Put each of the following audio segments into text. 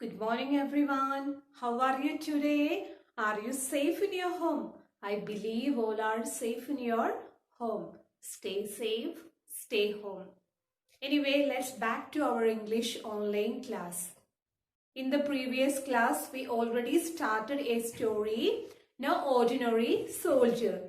Good morning, everyone. How are you today? Are you safe in your home? I believe all are safe in your home. Stay safe, stay home. Anyway, let's back to our English online class. In the previous class, we already started a story, No Ordinary Soldier.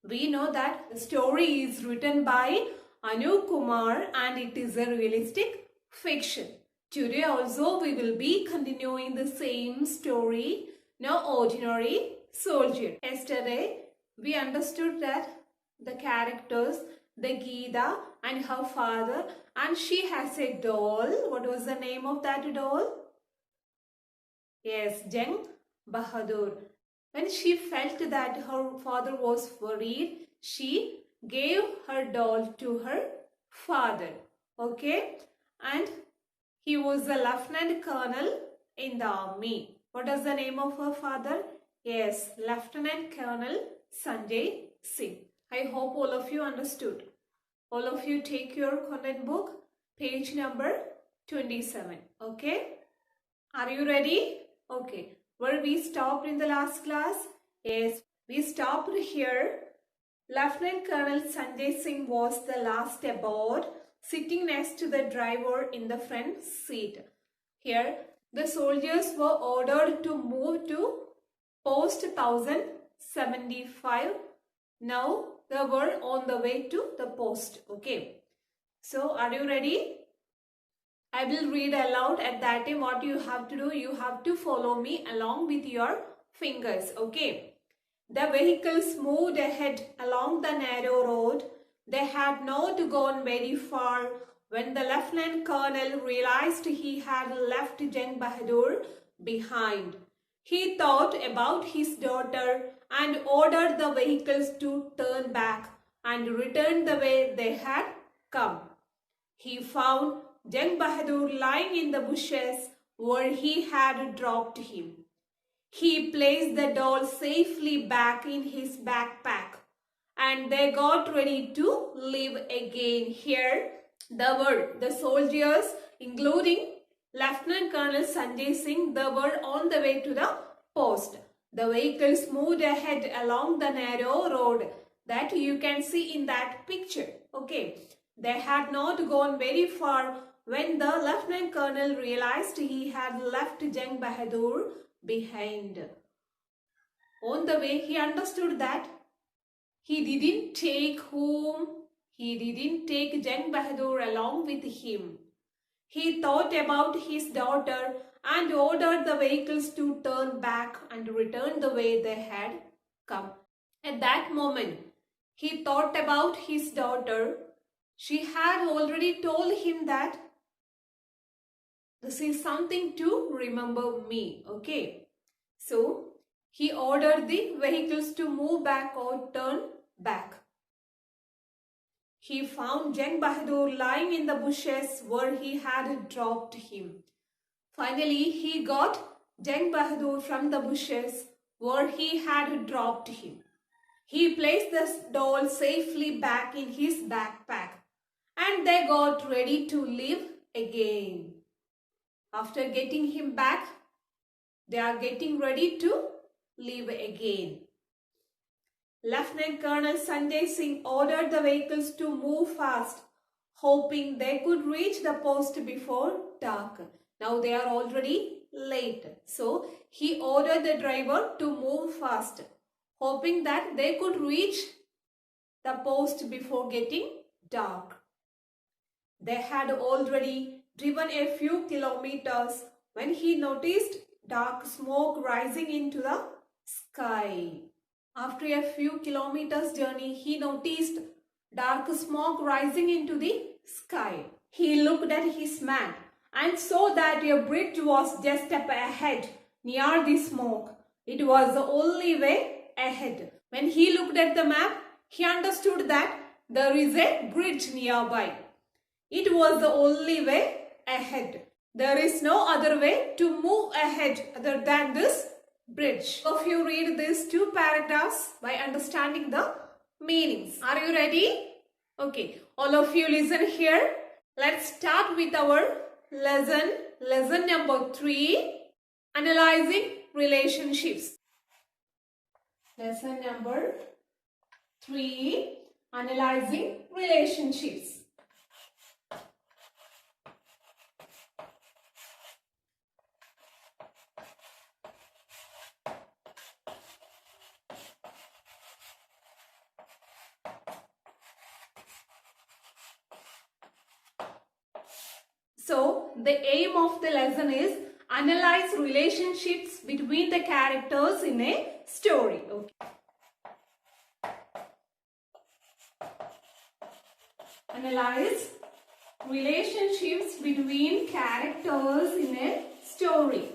We know that the story is written by Anu Kumar and it is a realistic fiction. Today also we will be continuing the same story, No Ordinary Soldier. Yesterday we understood that the characters, the Geeta and her father, and she has a doll. What was the name of that doll? Yes, Jang Bahadur. When she felt that her father was worried, she gave her doll to her father. Okay? And he was a lieutenant colonel in the army. What is the name of her father? Yes, Lieutenant Colonel Sanjay Singh. I hope all of you understood. All of you take your content book, page number 27. Okay? Are you ready? Okay. Where we stopped in the last class? Yes, we stopped here. Lieutenant Colonel Sanjay Singh was the last aboard, sitting next to the driver in the front seat. Here, the soldiers were ordered to move to post 1075. Now, they were on the way to the post. Okay. So, are you ready? I will read aloud. At that time what you have to do, you have to follow me along with your fingers. Okay. The vehicles moved ahead along the narrow road. They had not gone very far when the Lieutenant Colonel realized he had left Jang Bahadur behind. He thought about his daughter and ordered the vehicles to turn back and return the way they had come. He found Jang Bahadur lying in the bushes where he had dropped him. He placed the doll safely back in his backpack and they got ready to leave again. Here, the soldiers, including Lieutenant Colonel Sanjay Singh, they were on the way to the post. The vehicles moved ahead along the narrow road that you can see in that picture. Okay. They had not gone very far when the Lieutenant Colonel realized he had left Jang Bahadur behind. On the way, he understood that he didn't take Jang Bahadur along with him. He thought about his daughter and ordered the vehicles to turn back and return the way they had come. At that moment, he thought about his daughter. She had already told him that this is something to remember me. Okay. So, he ordered the vehicles to move back or turn back. He found Jang Bahadur lying in the bushes where he had dropped him. Finally, he got Jang Bahadur from the bushes where he had dropped him. He placed the doll safely back in his backpack and they got ready to leave again. After getting him back, they are getting ready to leave again. Lieutenant Colonel Sanjay Singh ordered the vehicles to move fast, hoping they could reach the post before dark. Now they are already late. So he ordered the driver to move fast, hoping that they could reach the post before getting dark. They had already driven a few kilometers when he noticed dark smoke rising into the sky. After a few kilometers journey, he noticed dark smoke rising into the sky. He looked at his map and saw that a bridge was just up ahead near the smoke. It was the only way ahead. When he looked at the map, he understood that there is a bridge nearby. It was the only way ahead. There is no other way to move ahead other than this bridge. If you read these two paragraphs by understanding the meanings. Are you ready? Okay. All of you listen here. Let's start with our lesson number 3. Analyzing relationships. Lesson number 3. Analyzing relationships. So, the aim of the lesson is analyze relationships between the characters in a story. Okay. Analyze relationships between characters in a story.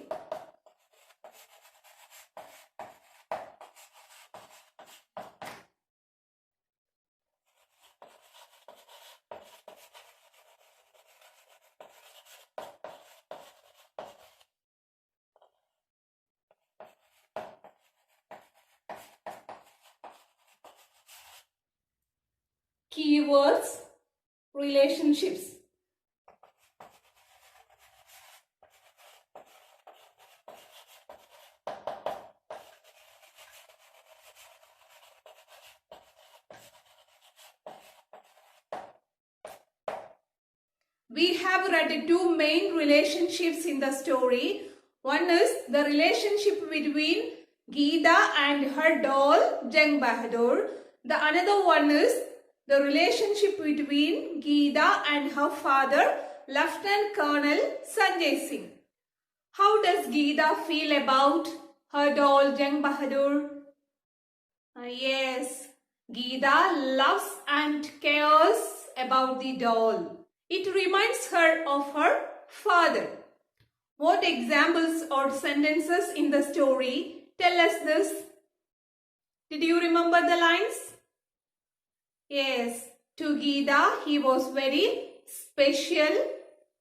Keywords, relationships. We have read two main relationships in the story. One is the relationship between Geeta and her doll, Jang Bahadur. The another one is the relationship between Geeta and her father, Lieutenant Colonel Sanjay Singh. How does Geeta feel about her doll, Jang Bahadur? Yes, Geeta loves and cares about the doll. It reminds her of her father. What examples or sentences in the story tell us this? Did you remember the lines? Yes, to Geeta he was very special.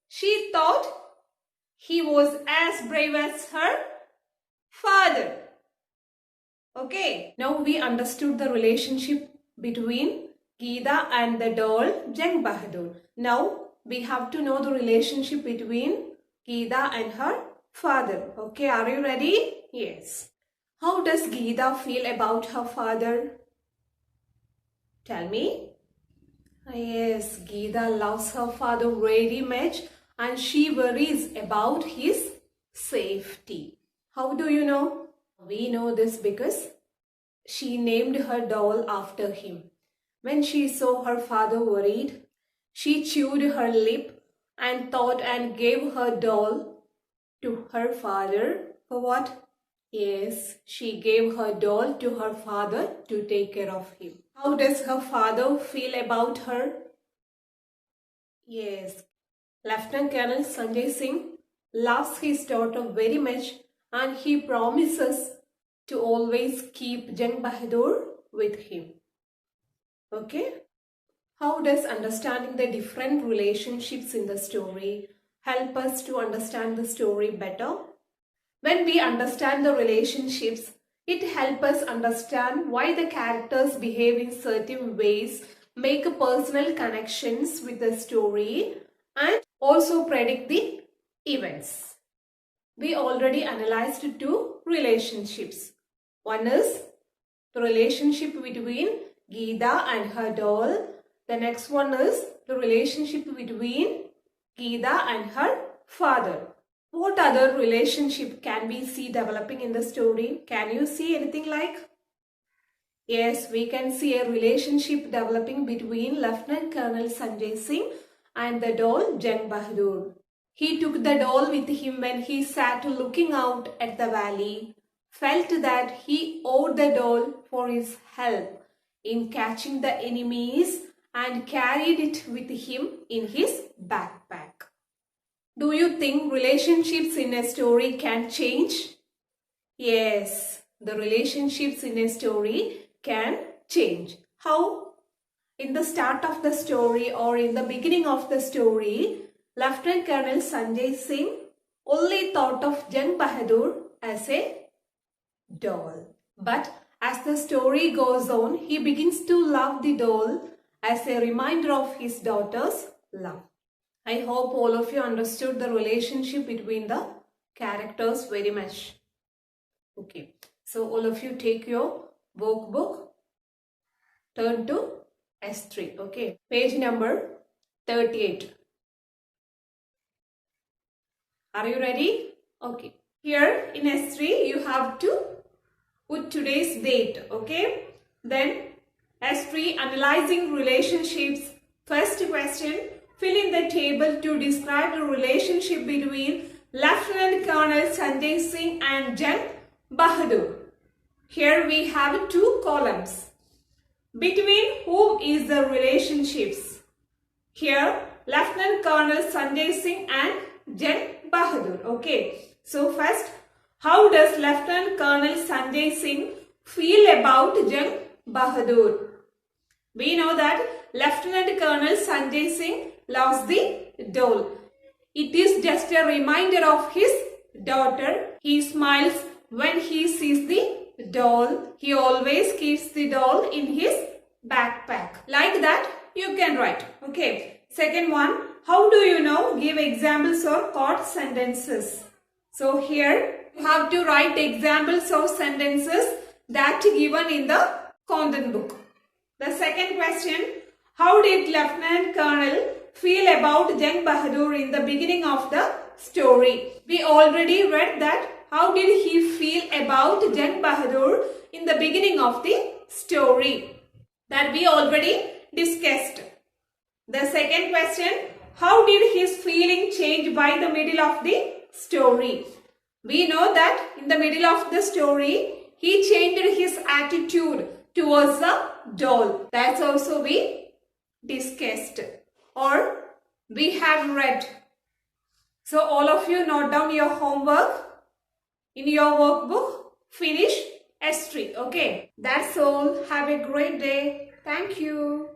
She thought he was as brave as her father. Okay, now we understood the relationship between Geeta and the doll Jang Bahadur. Now we have to know the relationship between Geeta and her father. Okay, are you ready? Yes. How does Geeta feel about her father? Tell me. Yes, Geeta loves her father very much and she worries about his safety. How do you know? We know this because she named her doll after him. When she saw her father worried, she chewed her lip and thought and gave her doll to her father. For what? Yes, she gave her doll to her father to take care of him. How does her father feel about her? Yes, Lieutenant Colonel Sanjay Singh loves his daughter very much and he promises to always keep Jang Bahadur with him. Okay? How does understanding the different relationships in the story help us to understand the story better? When we understand the relationships, it helps us understand why the characters behave in certain ways, make personal connections with the story, and also predict the events. We already analyzed two relationships. One is the relationship between Geeta and her doll. The next one is the relationship between Geeta and her father. What other relationship can we see developing in the story? Can you see anything like? Yes, we can see a relationship developing between Lieutenant Colonel Sanjay Singh and the doll Jang Bahadur. He took the doll with him when he sat looking out at the valley, felt that he owed the doll for his help in catching the enemies and carried it with him in his backpack. Do you think relationships in a story can change? Yes, the relationships in a story can change. How? In the start of the story or in the beginning of the story, Lieutenant Colonel Sanjay Singh only thought of Jang Bahadur as a doll. But as the story goes on, he begins to love the doll as a reminder of his daughter's love. I hope all of you understood the relationship between the characters very much. Okay, so all of you take your workbook, turn to S3. Okay, page number 38. Are you ready? Okay. Here in S3 you have to put today's date. Okay. Then S3 analyzing relationships. First question, fill in the table to describe the relationship between Lieutenant Colonel Sanjay Singh and Jang Bahadur. Here we have two columns. Between whom is the relationships? Here Lieutenant Colonel Sanjay Singh and Jang Bahadur. Okay. So first, how does Lieutenant Colonel Sanjay Singh feel about Jang Bahadur? We know that Lieutenant Colonel Sanjay Singh loves the doll. It is just a reminder of his daughter. He smiles when he sees the doll. He always keeps the doll in his backpack. Like that, you can write. Okay. Second one, how do you know? Give examples or quote sentences. So here you have to write examples of sentences that given in the content book. The second question, how did Lieutenant Colonel feel about Jang Bahadur in the beginning of the story? We already read that. How did he feel about Jang Bahadur in the beginning of the story? That we already discussed. The second question, how did his feeling change by the middle of the story? We know that in the middle of the story, he changed his attitude towards the doll. That's also we discussed or we have read. So all of you note down your homework in your workbook. Finish S3. Okay. That's all. Have a great day. Thank you.